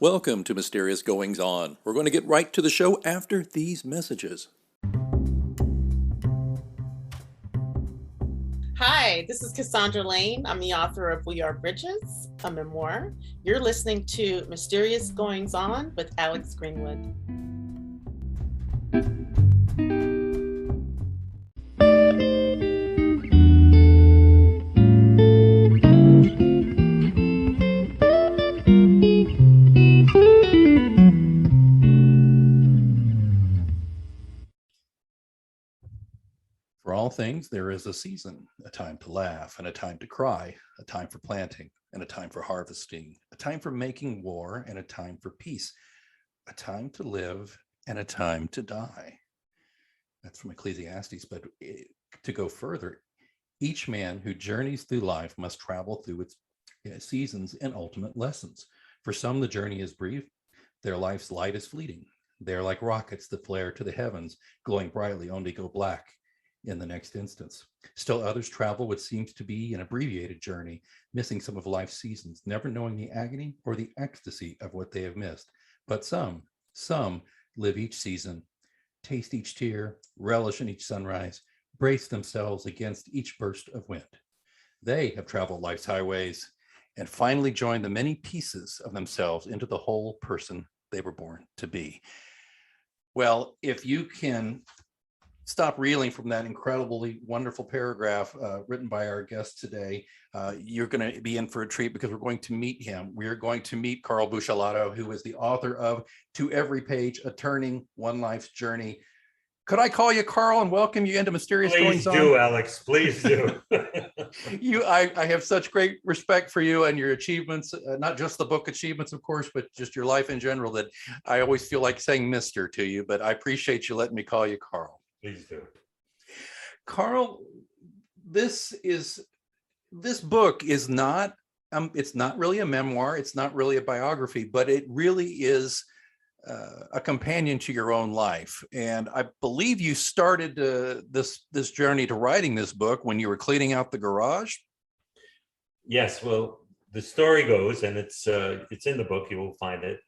Welcome to Mysterious Goings On. We're going to get right to the show after these messages. Hi, this is Cassandra Lane. I'm the author of We Are Bridges, a memoir. You're listening to Mysterious Goings On with Alex Greenwood. For all things, there is a season, a time to laugh and a time to cry, a time for planting and a time for harvesting, a time for making war and a time for peace, a time to live and a time to die. That's from Ecclesiastes, but to go further, each man who journeys through life must travel through its seasons and ultimate lessons. For some, the journey is brief. Their life's light is fleeting. They're like rockets that flare to the heavens, glowing brightly only go black in the next instance. Still others travel what seems to be an abbreviated journey, missing some of life's seasons, never knowing the agony or the ecstasy of what they have missed. But some live each season, taste each tear, relish in each sunrise, brace themselves against each burst of wind. They have traveled life's highways and finally joined the many pieces of themselves into the whole person they were born to be. Well, if you can stop reeling from that incredibly wonderful paragraph written by our guest today, you're going to be in for a treat, because we're going to meet him. We are going to meet Carl Buccellato, who is the author of To Every Page, A Turning One Life's Journey. Could I call you Carl and welcome you into Mysterious Goings On? Please do, Alex. Please do. I have such great respect for you and your achievements, not just the book achievements, of course, but just your life in general, that I always feel like saying Mister to you, but I appreciate you letting me call you Carl. Please do. Carl, this book is not, it's not really a memoir, it's not really a biography, but it really is a companion to your own life. And I believe you started this journey to writing this book when you were cleaning out the garage. Yes, well, the story goes, and it's in the book, you will find it.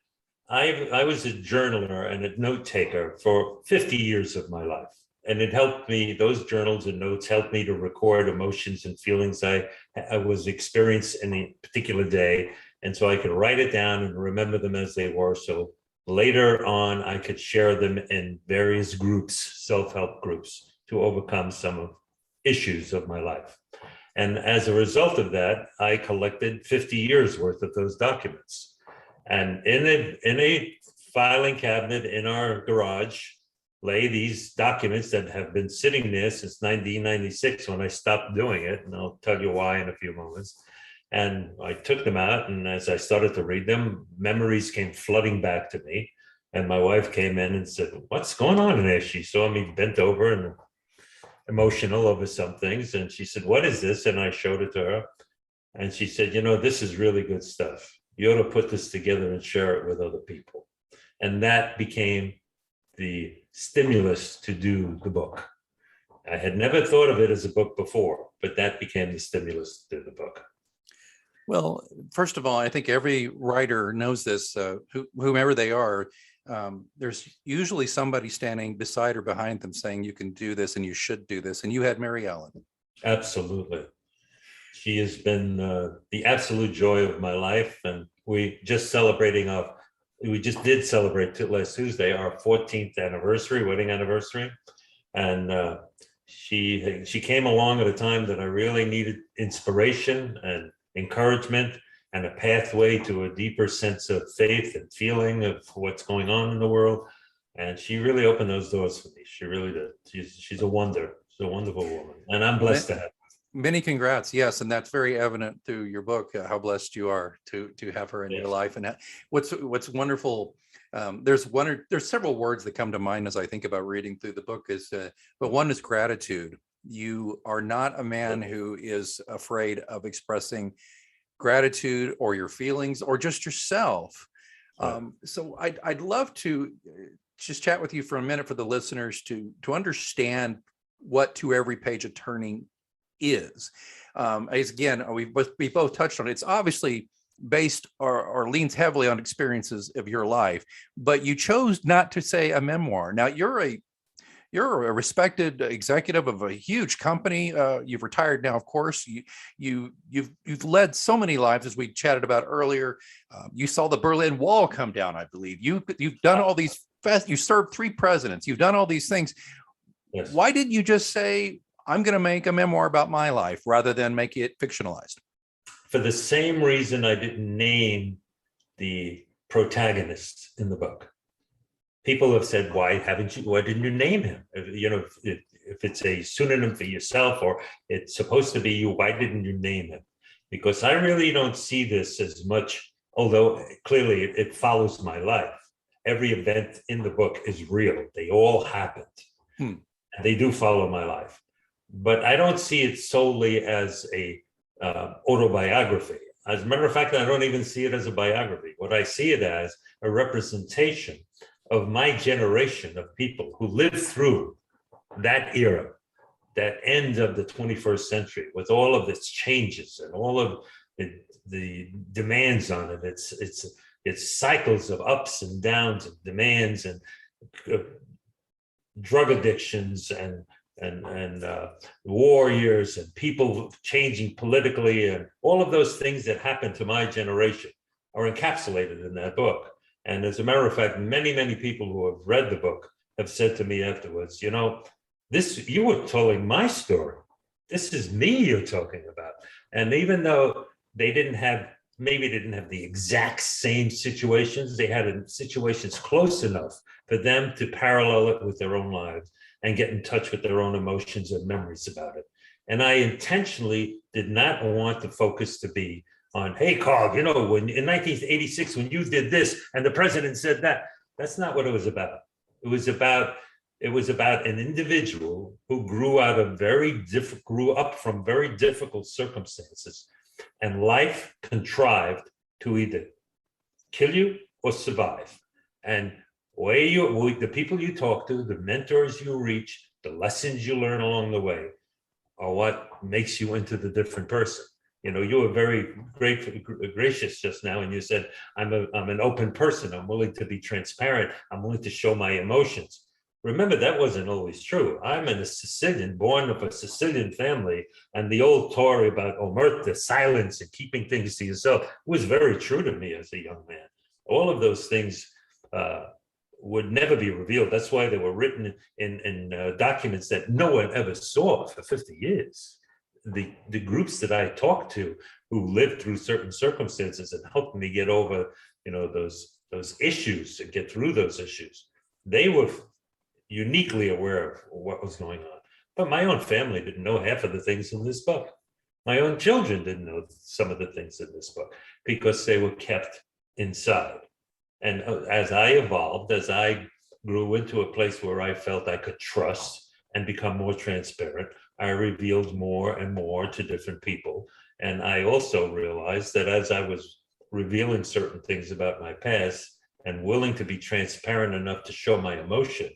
I was a journaler and a note taker for 50 years of my life. And it helped me, those journals and notes helped me to record emotions and feelings I was experiencing in a particular day. And so I could write it down and remember them as they were. So later on, I could share them in various groups, self-help groups, to overcome some of issues of my life. And as a result of that, I collected 50 years worth of those documents. And in a filing cabinet in our garage lay these documents that have been sitting there since 1996 when I stopped doing it. And I'll tell you why in a few moments. And I took them out, and as I started to read them, memories came flooding back to me. And my wife came in and said, "What's going on in there?" She saw me bent over and emotional over some things. And she said, "What is this?" And I showed it to her. And she said, "You know, this is really good stuff. You ought to put this together and share it with other people." And that became the stimulus to do the book. I had never thought of it as a book before, but that became the stimulus to do the book. Well, first of all, I think every writer knows this, whomever they are. There's usually somebody standing beside or behind them saying, "You can do this and you should do this." And you had Mary Ellen. Absolutely. She has been the absolute joy of my life. And we just did celebrate last Tuesday our 14th anniversary, wedding anniversary. And she came along at a time that I really needed inspiration and encouragement and a pathway to a deeper sense of faith and feeling of what's going on in the world. And she really opened those doors for me. She really did. She's a wonder. She's a wonderful woman. And I'm blessed to have her. Many congrats. Yes, and that's very evident through your book, how blessed you are to have her in your life. And what's wonderful, there's several words that come to mind as I think about reading through the book, but one is gratitude. You are not a man who is afraid of expressing gratitude or your feelings or just yourself. So I'd love to just chat with you for a minute for the listeners to understand what To Every Page a Turning is. As again, we both touched on it. It's obviously based or leans heavily on experiences of your life, but you chose not to say a memoir. Now you're a respected executive of a huge company. You've retired now, of course. You've led so many lives, as we chatted about earlier. You saw the Berlin Wall come down, I believe. You've done all these you served 3 presidents. You've done all these things. Yes. Why didn't you just say, I'm going to make a memoir about my life rather than make it fictionalized? For the same reason I didn't name the protagonist in the book. People have said, why didn't you name him? If it's a pseudonym for yourself or it's supposed to be you, why didn't you name him? Because I really don't see this as much, although clearly it follows my life. Every event in the book is real. They all happened. And they do follow my life. But I don't see it solely as a autobiography. As a matter of fact, I don't even see it as a biography. What I see it as a representation of my generation of people who lived through that era, that end of the 21st century, with all of its changes and all of the demands on it. It's cycles of ups and downs of demands and drug addictions and war years and people changing politically, and all of those things that happened to my generation are encapsulated in that book. And as a matter of fact, many, many people who have read the book have said to me afterwards, you were telling my story. This is me you're talking about. And even though they didn't have the exact same situations, they had situations close enough for them to parallel it with their own lives and get in touch with their own emotions and memories about it. And I intentionally did not want the focus to be on, hey, Carl, when in 1986, when you did this and the president said that. That's not what it was about. It was about an individual who grew up from very difficult circumstances, and life contrived to either kill you or survive. And the people you talk to, the mentors you reach, the lessons you learn along the way are what makes you into the different person. You were very gracious just now, and you said, I'm an open person. I'm willing to be transparent. I'm willing to show my emotions. Remember, that wasn't always true. I'm a Sicilian, born of a Sicilian family, and the old story about omerta, silence, and keeping things to yourself was very true to me as a young man. All of those things would never be revealed. That's why they were written in documents that no one ever saw for 50 years. The groups that I talked to who lived through certain circumstances and helped me get over, those issues and get through those issues, they were uniquely aware of what was going on. But my own family didn't know half of the things in this book. My own children didn't know some of the things in this book because they were kept inside. And as I evolved, as I grew into a place where I felt I could trust and become more transparent, I revealed more and more to different people. And I also realized that as I was revealing certain things about my past and willing to be transparent enough to show my emotion,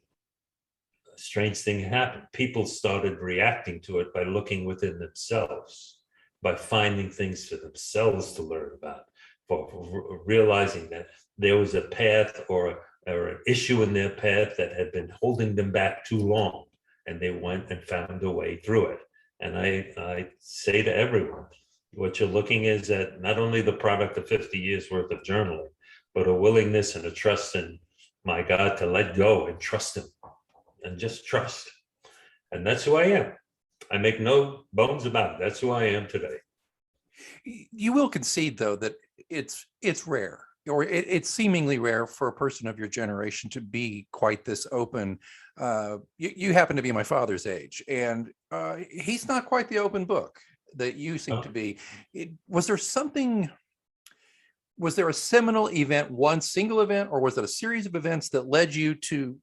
a strange thing happened. People started reacting to it by looking within themselves, by finding things for themselves to learn about, for realizing that there was a path or an issue in their path that had been holding them back too long. And they went and found a way through it. And I say to everyone, what you're looking is at not only the product of 50 years worth of journaling, but a willingness and a trust in my God to let go and trust him and just trust. And that's who I am. I make no bones about it. That's who I am today. You will concede, though, that it's rare, or it's seemingly rare for a person of your generation to be quite this open. You happen to be my father's age, and he's not quite the open book that you seem to be. Was there a seminal event, one single event, or was it a series of events that led you to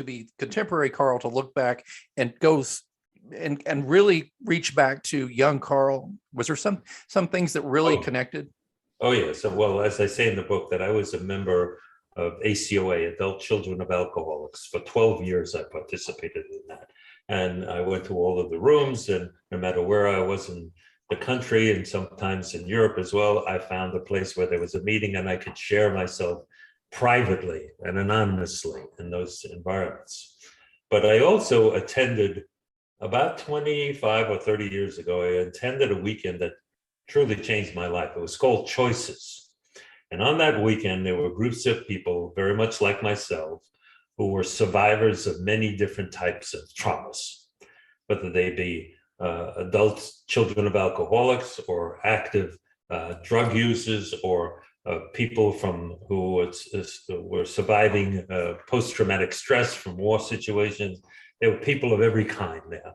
be contemporary Carl, to look back and go and really reach back to young Carl? Was there some things that really connected? Oh yeah. So well, as I say in the book, that I was a member of ACOA, Adult Children of Alcoholics. For 12 years, I participated in that. And I went to all of the rooms, and no matter where I was in the country and sometimes in Europe as well, I found a place where there was a meeting and I could share myself privately and anonymously in those environments. But I also attended about 25 or 30 years ago, I attended a weekend that truly changed my life. It was called Choices. And on that weekend, there were groups of people very much like myself who were survivors of many different types of traumas, whether they be adults, children of alcoholics, or active drug users, or people who were surviving post-traumatic stress from war situations. There were people of every kind there.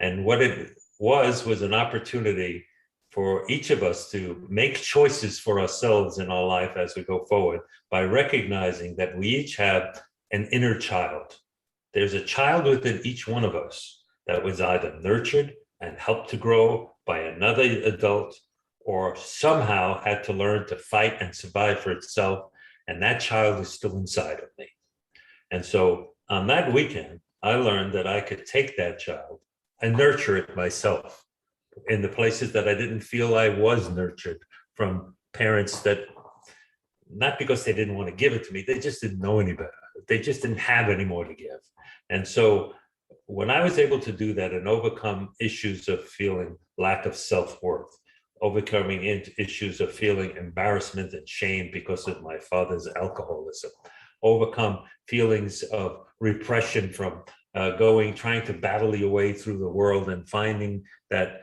And what it was an opportunity for each of us to make choices for ourselves in our life as we go forward, by recognizing that we each have an inner child. There's a child within each one of us that was either nurtured and helped to grow by another adult, or somehow had to learn to fight and survive for itself. And that child is still inside of me. And so on that weekend, I learned that I could take that child and nurture it myself in the places that I didn't feel I was nurtured, from parents that, not because they didn't want to give it to me, they just didn't know any better. They just didn't have any more to give. And so when I was able to do that and overcome issues of feeling lack of self-worth, overcoming issues of feeling embarrassment and shame because of my father's alcoholism, overcome feelings of repression from trying to battle your way through the world, and finding that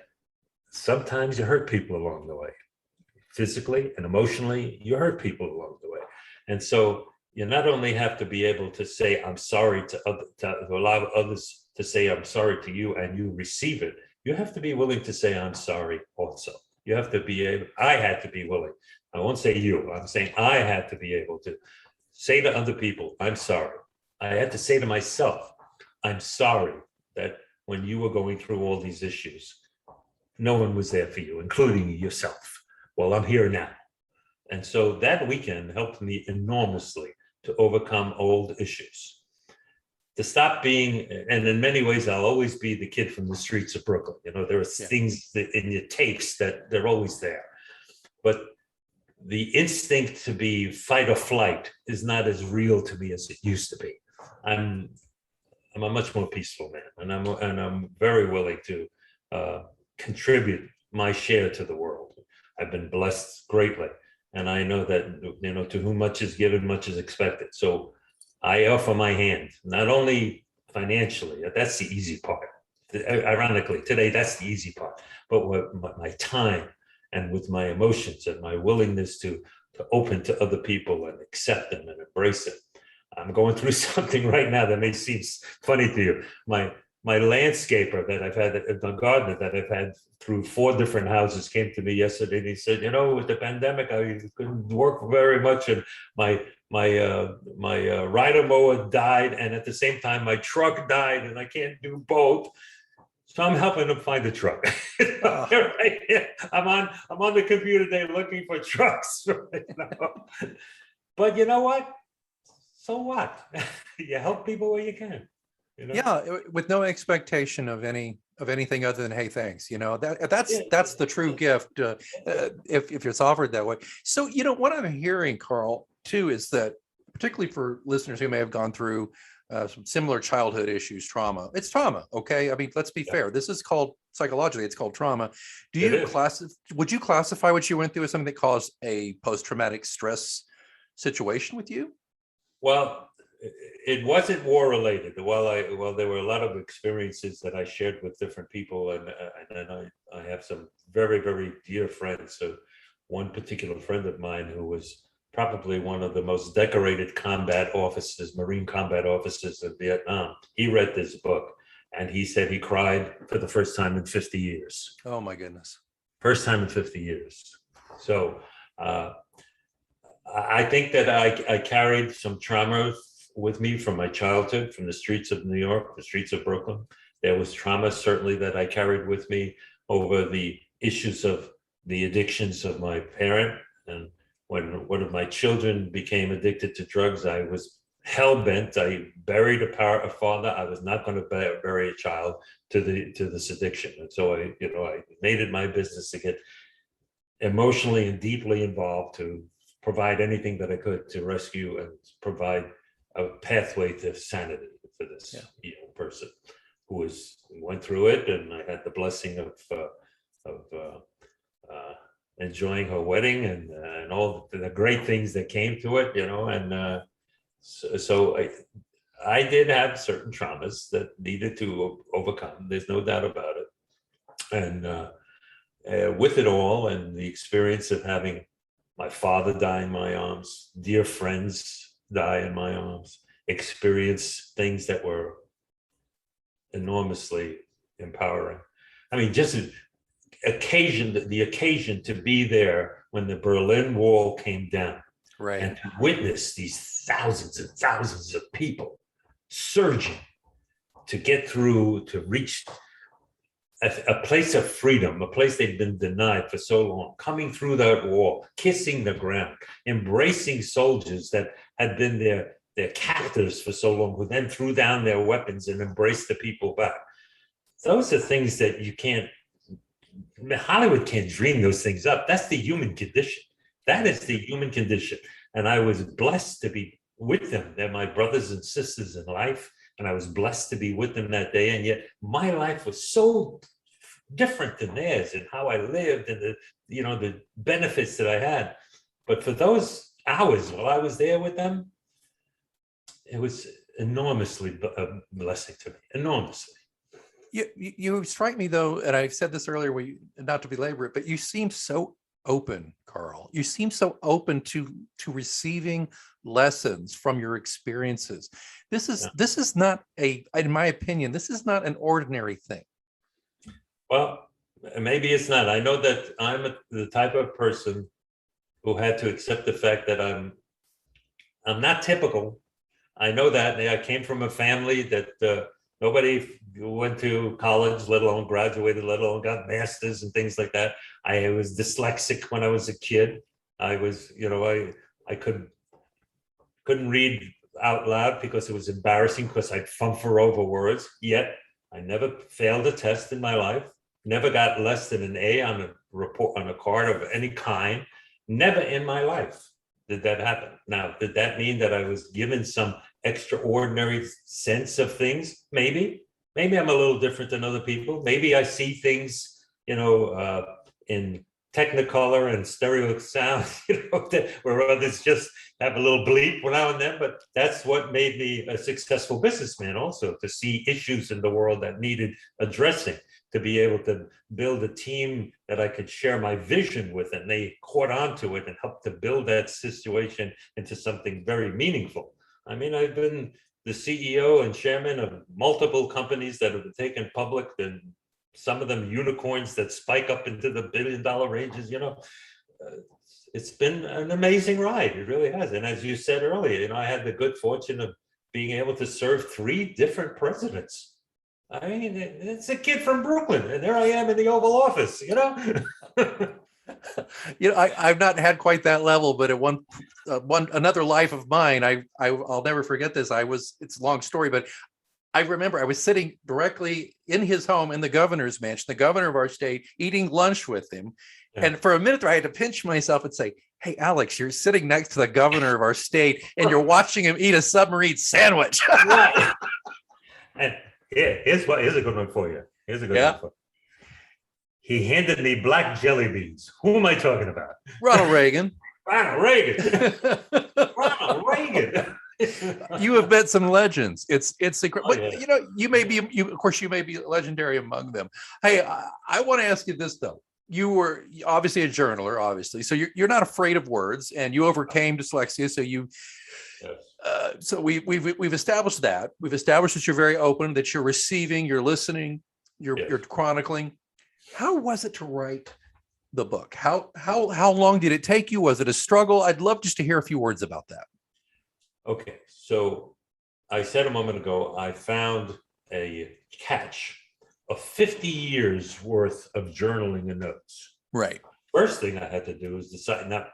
sometimes you hurt people along the way, physically and emotionally. You hurt people along the way. And so you not only have to be able to say, I'm sorry to allow others to say, I'm sorry to you, and you receive it. You have to be willing to say, I'm sorry also. You have to be able, I had to be willing. I won't say you, I'm saying I had to be able to say to other people, I'm sorry. I had to say to myself, I'm sorry that when you were going through all these issues, no one was there for you, including yourself. Well, I'm here now. And so that weekend helped me enormously to overcome old issues, to stop being, and in many ways, I'll always be the kid from the streets of Brooklyn. You know, there are things that in your tapes that they're always there. But the instinct to be fight or flight is not as real to me as it used to be. I'm a much more peaceful man, and I'm very willing to contribute my share to the world. I've been blessed greatly, and I know that, you know, to whom much is given, much is expected. So I offer my hand, not only financially, that's the easy part. Ironically, today, that's the easy part, but with my time and with my emotions and my willingness to open to other people and accept them and embrace it. I'm going through something right now that may seem funny to you. My landscaper that I've had, the gardener that I've had through 4 different houses, came to me yesterday, and he said, you know, with the pandemic, I couldn't work very much, and my rider mower died, and at the same time my truck died, and I can't do both. So I'm helping him find a truck. Right? I'm on the computer today looking for trucks. You know? But you know what? So what? You help people where you can. You know? Yeah, with no expectation of anything other than, hey, thanks. You know, that's the true gift, if it's offered that way. So, you know, what I'm hearing, Carl, too, is that particularly for listeners who may have gone through some similar childhood issues, trauma. It's trauma, okay? I mean, let's be fair. This is called, psychologically, it's called trauma. Would you classify what you went through as something that caused a post-traumatic stress situation with you? Well, it wasn't war related. Well, there were a lot of experiences that I shared with different people, and I have some very, very dear friends. So one particular friend of mine who was probably one of the most decorated combat officers, Marine combat officers in Vietnam, he read this book, and he said he cried for the first time in 50 years. Oh my goodness. First time in 50 years. So I think that I carried some trauma with me from my childhood, from the streets of New York, the streets of Brooklyn, There was trauma certainly that I carried with me over the issues of the addictions of my parent. And when one of my children became addicted to drugs, I was hell-bent. I buried a father. I was not going to bury a child to this addiction. And so I made it my business to get emotionally and deeply involved to provide anything that I could to rescue and provide a pathway to sanity for this person who went through it. And I had the blessing of enjoying her wedding and all the great things that came to it, and so I did have certain traumas that needed to overcome. There's no doubt about it. And with it all, and the experience of having my father die in my arms, dear friends die in my arms, experience things that were enormously empowering. I mean, just the occasion to be there when the Berlin Wall came down, Right. and to witness these thousands and thousands of people surging to get through, to reach a place of freedom, a place they'd been denied for so long, coming through that wall, kissing the ground, embracing soldiers that had been their captors for so long, who then threw down their weapons and embraced the people back. Those are things that you can't, Hollywood can't dream those things up. That's the human condition. That is the human condition. And I was blessed to be with them. They're my brothers and sisters in life. And I was blessed to be with them that day. And yet my life was so different than theirs, and how I lived, and the benefits that I had. But for those hours while I was there with them, it was enormously a blessing to me, enormously. You strike me though, and I've said this earlier, not to belabor it, but you seem so open, Carl. You seem so open to receiving lessons from your experiences. This is not in my opinion, this is not an ordinary thing. Well, maybe it's not. I know that I'm the type of person who had to accept the fact that I'm not typical. I know that. I came from a family that nobody went to college, let alone graduated, let alone got masters and things like that. I was dyslexic when I was a kid. I was, I couldn't read out loud because it was embarrassing, because I'd fumble over words. Yet I never failed a test in my life. Never got less than an A on a report, on a card of any kind. Never in my life did that happen. Now, did that mean that I was given some extraordinary sense of things? Maybe I'm a little different than other people. Maybe I see things, in Technicolor and stereo sound, where others just have a little bleep now and then. But that's what made me a successful businessman also, to see issues in the world that needed addressing, to be able to build a team that I could share my vision with, and they caught on to it and helped to build that situation into something very meaningful. I mean, I've been the CEO and chairman of multiple companies that have been taken public, and some of them unicorns that spike up into the billion-dollar ranges. It's been an amazing ride. It really has. And as you said earlier, I had the good fortune of being able to serve 3 different presidents. I mean, it's a kid from Brooklyn, and there I am in the Oval Office, I've not had quite that level, but at another life of mine, I'll never forget this. It's a long story, but I remember I was sitting directly in his home in the governor's mansion, the governor of our state, eating lunch with him. Yeah. And for a minute there, I had to pinch myself and say, "Hey, Alex, you're sitting next to the governor of our state and you're watching him eat a submarine sandwich." Right. And here's a good one for you. Here's a good one for you. He handed me black jelly beans. Who am I talking about? Ronald Reagan. Ronald Reagan. Ronald Reagan. You have met some legends. It's Yeah. You may be legendary among them. Hey, I want to ask you this though. You were obviously a journaler, obviously, so you're not afraid of words, and you overcame dyslexia. So Yes. So we've established that. We've established that you're very open, that you're receiving, you're listening, you're chronicling. How was it to write the book? How long did it take you? Was it a struggle? I'd love just to hear a few words about that. Okay, so I said a moment ago, I found a catch of 50 years worth of journaling and notes. Right. First thing I had to do was decide, not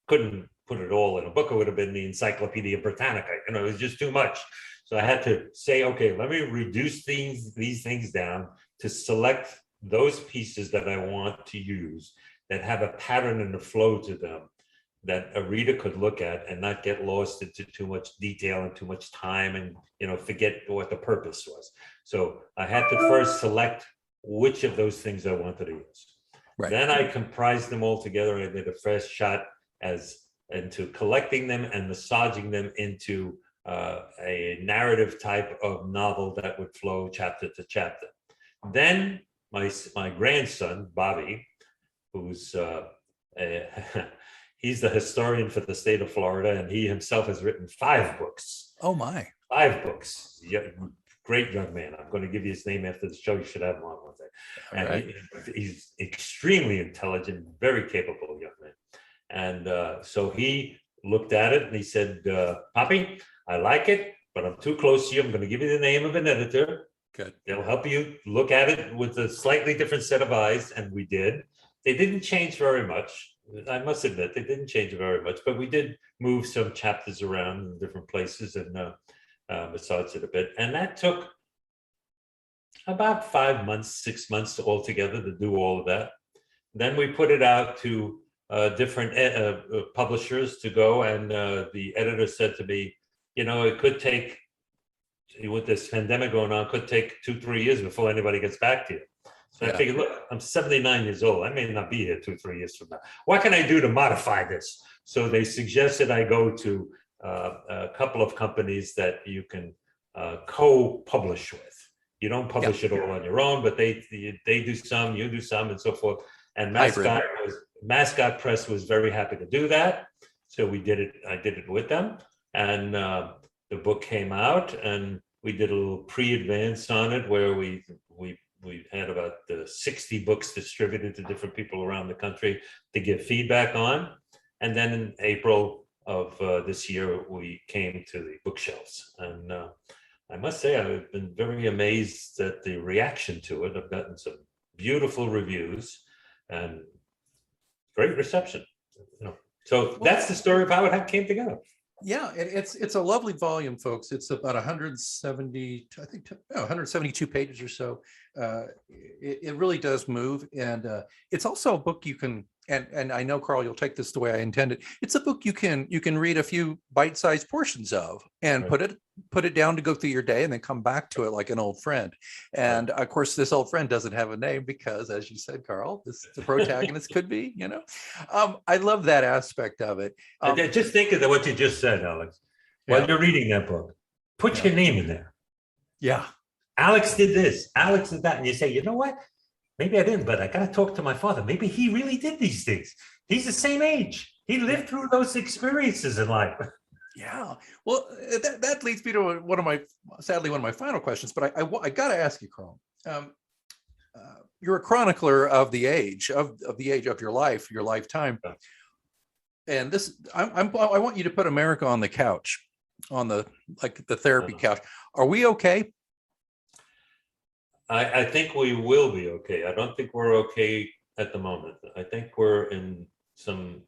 couldn't put it all in a book. It would have been the Encyclopedia Britannica. You know, it was just too much. So I had to say, okay, let me reduce these things down to select those pieces that I want to use that have a pattern and a flow to them that a reader could look at and not get lost into too much detail and too much time and, you know, forget what the purpose was. So I had to first select which of those things I wanted to use. Right. Then I comprised them all together. I did a fresh shot into collecting them and massaging them into a narrative type of novel that would flow chapter to chapter. Then my grandson, Bobby, who's he's the historian for the state of Florida, and he himself has written 5 books. Oh my. 5 books. Yeah, great young man. I'm going to give you his name after the show. You should have him on one day. And right. he's extremely intelligent, very capable young man. And so he looked at it and he said, Poppy, I like it, but I'm too close to you. I'm going to give you the name of an editor. Good. They'll help you look at it with a slightly different set of eyes. And we did. They didn't change very much. I must admit, they didn't change very much, but we did move some chapters around in different places and massage it a bit. And that took about 5 months, 6 months altogether to do all of that. Then we put it out to different publishers to go, and the editor said to me, you know, it could take, with this pandemic going on, could take 2-3 years before anybody gets back to you. So I figured, look, I'm 79 years old. I may not be here 2-3 years from now. What can I do to modify this? So they suggested I go to a couple of companies that you can co-publish with. You don't publish it all on your own, but they do some, you do some, and so forth. And Mascot Press was very happy to do that. So we did it. I did it with them, and the book came out, and we did a little pre-advance on it where we had about 60 books distributed to different people around the country to give feedback on. And then in April of this year, we came to the bookshelves. And I must say, I've been very amazed at the reaction to it. I've gotten some beautiful reviews and great reception. You know, so that's the story of how it came together. Yeah, it's a lovely volume, folks. It's about 170, I think, 172 pages or so. It really does move, and it's also a book you can. And I know, Carl, you'll take this the way I intended. It's a book you can read a few bite-sized portions of and put it down to go through your day, and then come back to it like an old friend. And of course, this old friend doesn't have a name because, as you said, Carl, the protagonist could be. You know, I love that aspect of it. Just think of what you just said, Alex. While you're reading that book, put your name in there. Yeah, Alex did this. Alex did that, and you say, you know what? Maybe I didn't, but I got to talk to my father. Maybe he really did these things. He's the same age. He lived through those experiences in life. Yeah. Well, that leads me to one of my final questions. But I got to ask you, Carl. You're a chronicler of the age of your life, your lifetime. And this, I want you to put America on the couch, on the therapy couch. Are we okay? I think we will be okay. I don't think we're okay at the moment. I think we're in some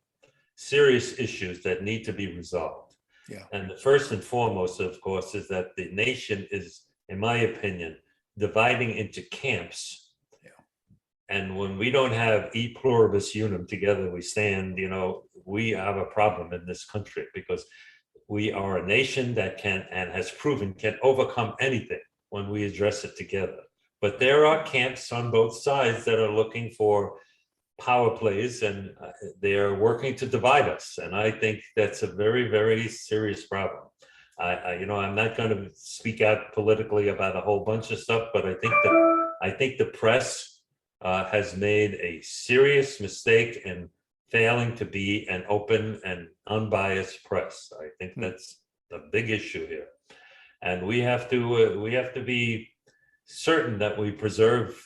serious issues that need to be resolved. Yeah. And the first and foremost, of course, is that the nation is, in my opinion, dividing into camps. Yeah. And when we don't have e pluribus unum, together we stand, you know, we have a problem in this country, because we are a nation that can, and has proven, can overcome anything when we address it together. But there are camps on both sides that are looking for power plays, and they are working to divide us. And I think that's a very, very serious problem. I'm not going to speak out politically about a whole bunch of stuff, but I think the press has made a serious mistake in failing to be an open and unbiased press. I think that's a big issue here, and we have to be certain that we preserve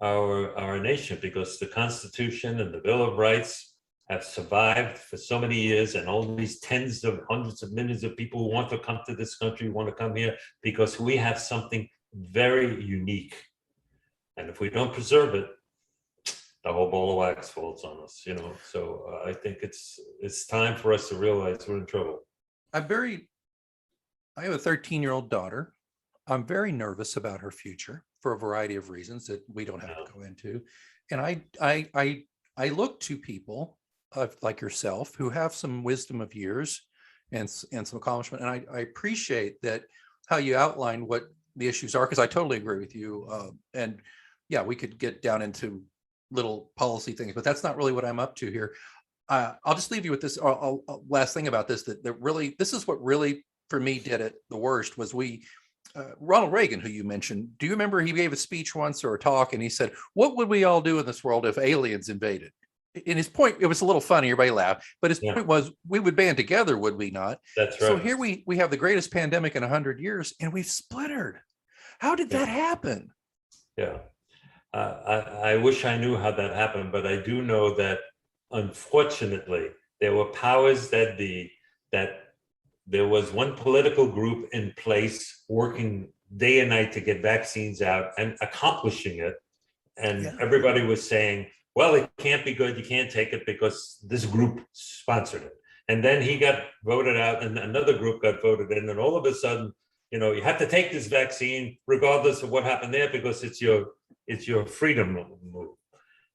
our nation, because the Constitution and the Bill of Rights have survived for so many years, and all these tens of hundreds of millions of people who want to come to this country, want to come here because we have something very unique. And if we don't preserve it, the whole ball of wax falls on us, you know. So I think it's time for us to realize we're in trouble. I have a 13-year-old daughter. I'm very nervous about her future for a variety of reasons that we don't have to go into. And I look to people like yourself who have some wisdom of years and some accomplishment. And I appreciate that how you outlined what the issues are, because I totally agree with you. And yeah, we could get down into little policy things, but that's not really what I'm up to here. I'll just leave you with this last thing about this, that really, this is what really for me did it the worst was Ronald Reagan, who you mentioned. Do you remember he gave a speech once or a talk and he said, what would we all do in this world if aliens invaded? In his point, it was a little funny, everybody laughed, but his point was we would band together, would we not? That's right. So here we have the greatest pandemic in 100 years and we've splintered. How did that happen? Yeah. I wish I knew how that happened, but I do know that unfortunately there were powers that there was one political group in place working day and night to get vaccines out and accomplishing it. And everybody was saying, well, it can't be good. You can't take it because this group sponsored it. And then he got voted out and another group got voted in. And all of a sudden, you know, you have to take this vaccine regardless of what happened there because it's your freedom move.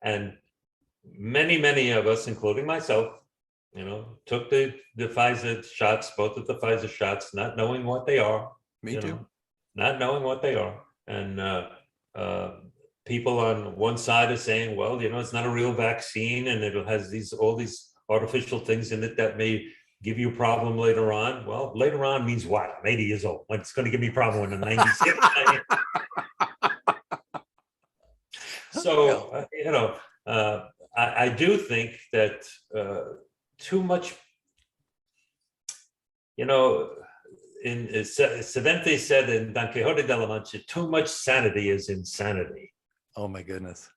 And many of us, including myself, you know, took the Pfizer shots, both of the Pfizer shots, not knowing what they are. Me too. Not knowing what they are. And people on one side are saying, well, you know, it's not a real vaccine and it has all these artificial things in it that may give you a problem later on. Well, later on means what? I'm 80 years old. What's going to give me a problem when I'm 96? So, you know, I do think that too much, you know, Cervantes said in Don Quixote de la Mancha, too much sanity is insanity. Oh my goodness.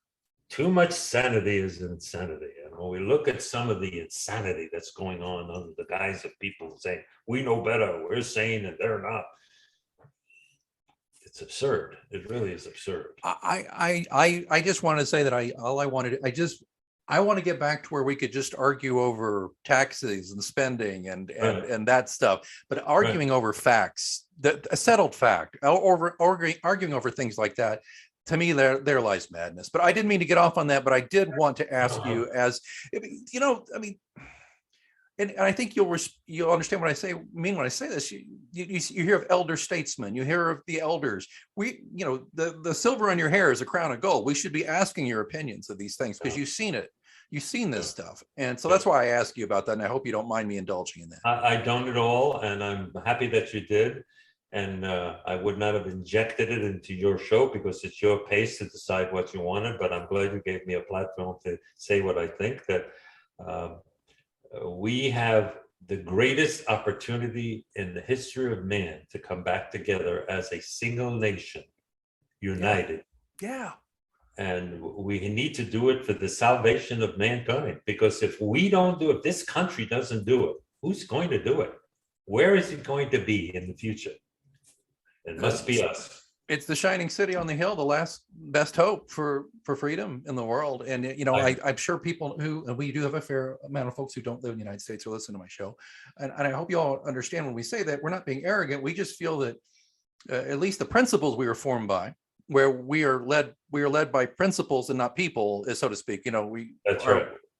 Too much sanity is insanity. And when we look at some of the insanity that's going on under the guise of people saying, we know better, we're sane and they're not. It's absurd. It really is absurd. I just want to say that I want to get back to where we could just argue over taxes and spending and that stuff, but arguing over facts, a settled fact, or arguing over things like that, to me, there lies madness. But I didn't mean to get off on that, but I did want to ask you, as you know, I mean, and I think you'll understand what I mean when I say this. You hear of elder statesmen, you hear of the elders. You know, the silver on your hair is a crown of gold. We should be asking your opinions of these things because you've seen it. You've seen this stuff. And so that's why I ask you about that. And I hope you don't mind me indulging in that. I don't at all. And I'm happy that you did. And I would not have injected it into your show because it's your pace to decide what you wanted. But I'm glad you gave me a platform to say what I think, that we have the greatest opportunity in the history of man to come back together as a single nation, united. Yeah. And we need to do it for the salvation of mankind. Because if we don't do it, this country doesn't do it, who's going to do it? Where is it going to be in the future? It must be us. It's the shining city on the hill, the last best hope for freedom in the world. And, you know, I'm sure people and we do have a fair amount of folks who don't live in the United States who listen to my show. And I hope you all understand when we say that we're not being arrogant. We just feel that at least the principles we were formed by, where we are led by principles and not people, so to speak. You know,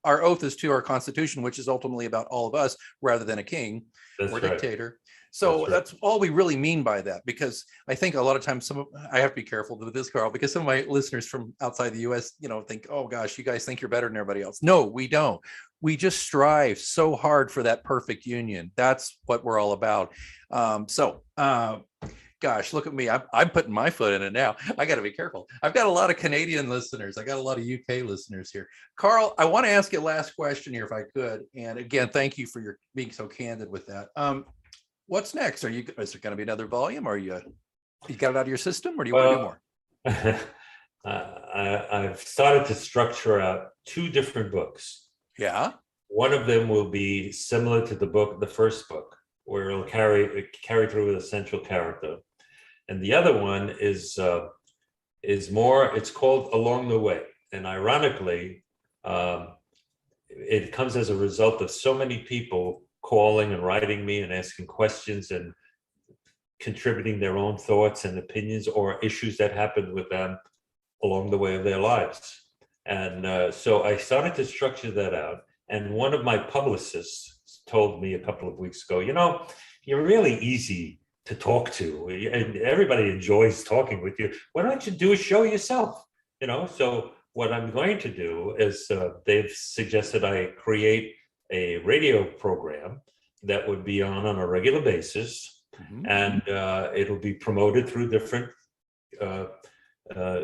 our oath is to our Constitution, which is ultimately about all of us rather than a king or dictator. So that's all we really mean by that, because I think a lot of times I have to be careful with this, Carl, because some of my listeners from outside the US, you know, think, oh gosh, you guys think you're better than everybody else. No, we don't. We just strive so hard for that perfect union. That's what we're all about. Gosh, look at me. I'm putting my foot in it now. I got to be careful. I've got a lot of Canadian listeners. I got a lot of UK listeners here. Carl, I want to ask you a last question here, if I could. And again, thank you for being so candid with that. What's next? Is there going to be another volume? Or you got it out of your system, or do you want to do more? I've started to structure out 2 different books. Yeah. One of them will be similar to the first book, where it'll carry through with a central character. And the other one is more, it's called Along the Way. And ironically, it comes as a result of so many people calling and writing me and asking questions and contributing their own thoughts and opinions or issues that happened with them along the way of their lives. And so I started to structure that out. And one of my publicists told me a couple of weeks ago, you're really easy to talk to, and everybody enjoys talking with you. Why don't you do a show yourself? So what I'm going to do is they've suggested I create a radio program that would be on a regular basis, and it'll be promoted through different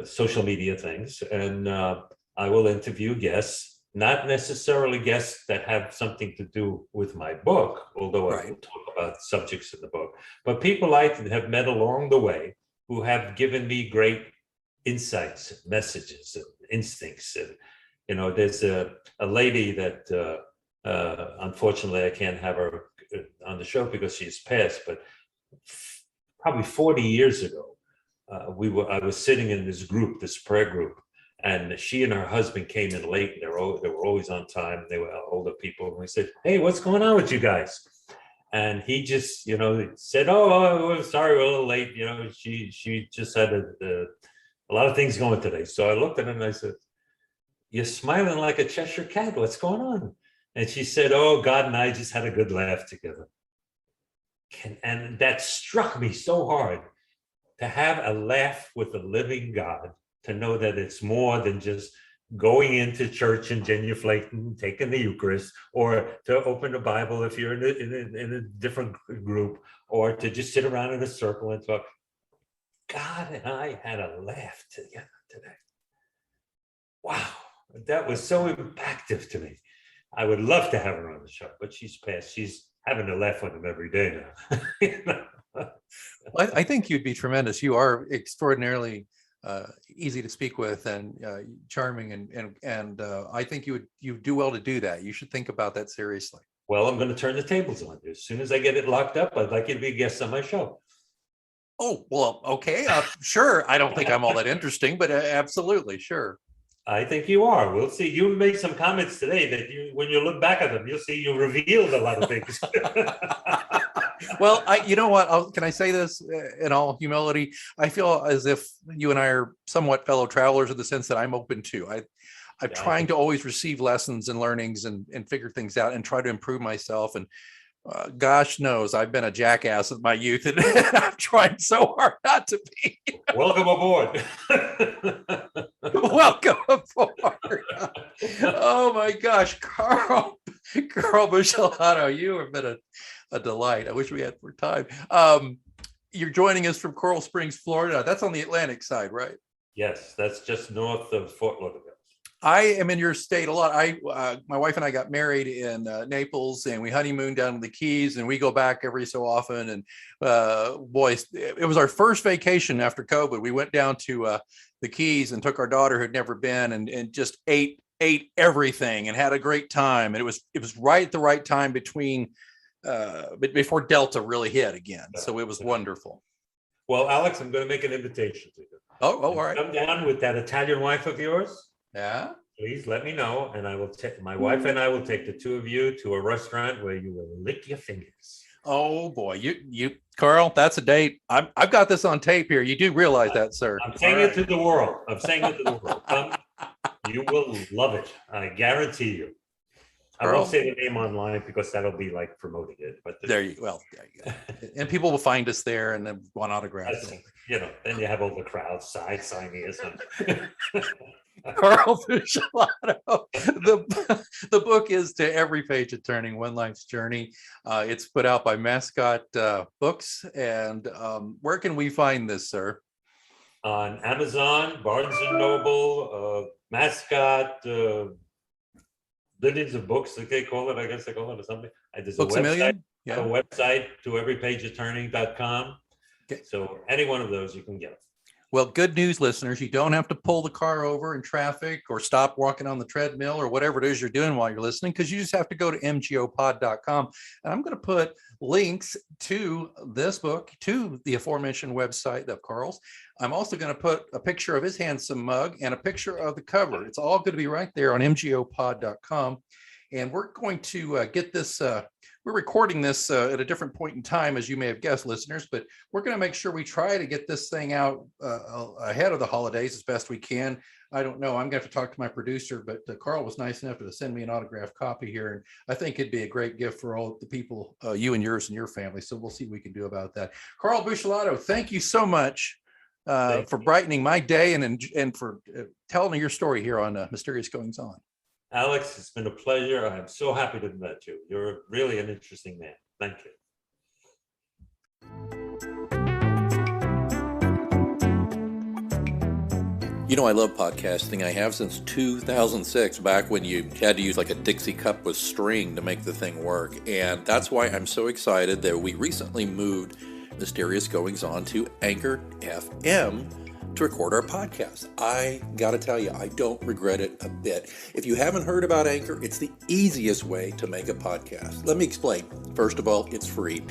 social media things, and I will interview guests, not necessarily guests that have something to do with my book, although I will talk about subjects in the book, but people I have met along the way who have given me great insights, messages, and instincts. And there's a lady that unfortunately I can't have her on the show because she's passed, but probably 40 years ago, I was sitting in this group, this prayer group, and she and her husband came in late. They were always on time. They were older people. And we said, "Hey, what's going on with you guys?" And he just, said, "Oh, sorry, we're a little late. She just had a lot of things going today." So I looked at him and I said, "You're smiling like a Cheshire cat. What's going on?" And she said, "Oh, God and I just had a good laugh together." And that struck me so hard, to have a laugh with the living God, to know that it's more than just going into church and genuflecting, taking the Eucharist, or to open the Bible if you're in a different group, or to just sit around in a circle and talk. God and I had a laugh together today. Wow, that was so impactful to me. I would love to have her on the show, but she's passed. She's having to laugh with him every day now. Well, I think you'd be tremendous. You are extraordinarily easy to speak with and charming, and I think you do well to do that. You should think about that seriously. Well, I'm going to turn the tables on you. As soon as I get it locked up, I'd like you to be a guest on my show. Oh, well, okay, sure. I don't think I'm all that interesting, but absolutely, sure. I think you are. We'll see. You made some comments today that when you look back at them, you'll see you revealed a lot of things. Well, you know what? Can I say this in all humility? I feel as if you and I are somewhat fellow travelers in the sense that I'm open to. I'm trying to always receive lessons and learnings and figure things out and try to improve myself. And gosh knows I've been a jackass in my youth, and I'm trying so hard not to be. Welcome aboard. Welcome aboard. Oh my gosh, Carl Buccellato, you have been a delight. I wish we had more time. You're joining us from Coral Springs, Florida. That's on the Atlantic side, right? Yes, that's just north of Fort Lauderdale. I am in your state a lot. My wife and I got married in Naples, and we honeymooned down to the Keys, and we go back every so often. And boy, it was our first vacation after COVID. We went down to the Keys and took our daughter who'd never been, and just ate everything and had a great time. And it was right at the right time before Delta really hit again. So it was wonderful. Well, Alex, I'm going to make an invitation to you. Oh, all right. Come down with that Italian wife of yours. Yeah. Please let me know, and I will take my wife and I will take the two of you to a restaurant where you will lick your fingers. Oh boy, you Carl, that's a date. I've got this on tape here. You do realize that, sir. I'm saying it to the world. I'm saying it to the world. Come, you will love it. I guarantee you. I won't say the name online because that'll be like promoting it. But there you go. And people will find us there and then want autographs. Then you have all the crowd signing or something. Carl Buccellato. The book is To Every Page of Turning, One Life's Journey. It's put out by Mascot Books. And where can we find this, sir? On Amazon, Barnes and Noble, Mascot, billions of books, like they call it. I guess they call it or something. There's Books a Million? Yeah. A website, toeverypageofturning.com. Okay. So any one of those you can get. Well, good news, listeners. You don't have to pull the car over in traffic or stop walking on the treadmill or whatever it is you're doing while you're listening, because you just have to go to mgopod.com. And I'm going to put links to this book, to the aforementioned website of Carl's. I'm also going to put a picture of his handsome mug and a picture of the cover. It's all going to be right there on mgopod.com. And we're going to get this. We're recording this at a different point in time, as you may have guessed, listeners, but we're going to make sure we try to get this thing out ahead of the holidays as best we can. I don't know. I'm going to have to talk to my producer, but Carl was nice enough to send me an autographed copy here. And I think it'd be a great gift for all the people, you and yours and your family. So we'll see what we can do about that. Carl Buccellato, thank you so much for brightening my day and for telling your story here on Mysterious Goings On. Alex, it's been a pleasure. I'm so happy to have met you. You're really an interesting man. Thank you. You know, I love podcasting. I have since 2006, back when you had to use like a Dixie cup with string to make the thing work. And that's why I'm so excited that we recently moved Mysterious Goings On to Anchor FM to record our podcast. I gotta tell you, I don't regret it a bit. If you haven't heard about Anchor, it's the easiest way to make a podcast. Let me explain. First of all, it's free.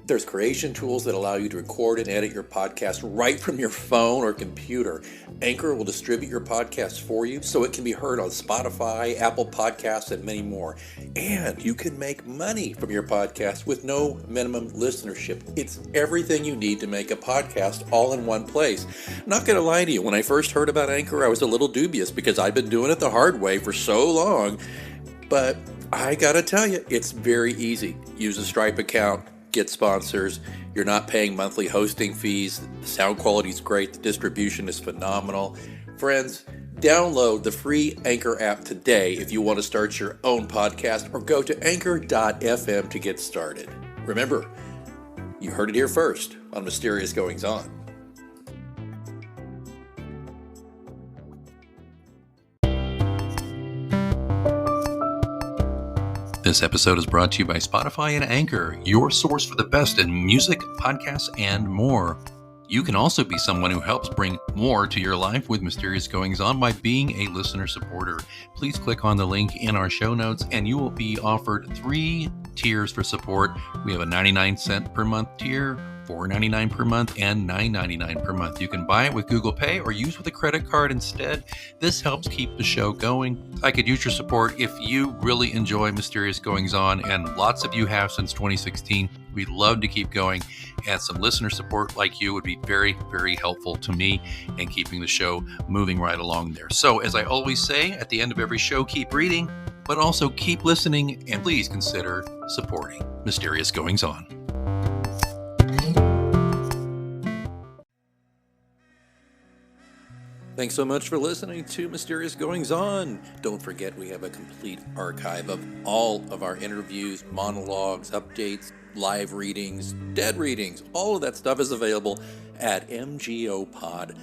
There's creation tools that allow you to record and edit your podcast right from your phone or computer. Anchor will distribute your podcast for you so it can be heard on Spotify, Apple Podcasts, and many more. And you can make money from your podcast with no minimum listenership. It's everything you need to make a podcast all in one place. Not going to lie to you, when I first heard about Anchor, I was a little dubious because I've been doing it the hard way for so long. But I got to tell you, it's very easy. Use a Stripe account. Get sponsors. You're not paying monthly hosting fees. The sound quality is great. The distribution is phenomenal. Friends, download the free Anchor app today if you want to start your own podcast, or go to anchor.fm to get started. Remember, you heard it here first on Mysterious Goings On. This episode is brought to you by Spotify and Anchor, your source for the best in music, podcasts, and more. You can also be someone who helps bring more to your life with Mysterious Goings On by being a listener supporter. Please click on the link in our show notes and you will be offered 3 tiers for support. We have a 99-cent per month tier, $4.99 per month, and $9.99 per month. You can buy it with Google Pay or use with a credit card instead. This helps keep the show going. I could use your support if you really enjoy Mysterious Goings On, and lots of you have since 2016. We'd love to keep going, and some listener support like you would be very, very helpful to me in keeping the show moving right along there. So, as I always say at the end of every show, keep reading, but also keep listening, and please consider supporting Mysterious Goings On. Thanks so much for listening to Mysterious Goings On. Don't forget, we have a complete archive of all of our interviews, monologues, updates, live readings, dead readings. All of that stuff is available at mgopod.com.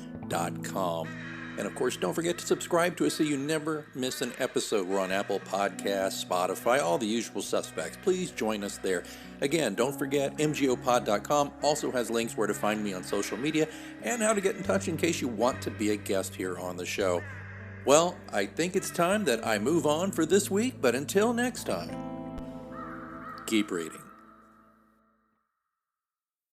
And of course, don't forget to subscribe to us so you never miss an episode. We're on Apple Podcasts, Spotify, all the usual suspects. Please join us there. Again, don't forget, mgopod.com also has links where to find me on social media and how to get in touch in case you want to be a guest here on the show. Well, I think it's time that I move on for this week, but until next time, keep reading.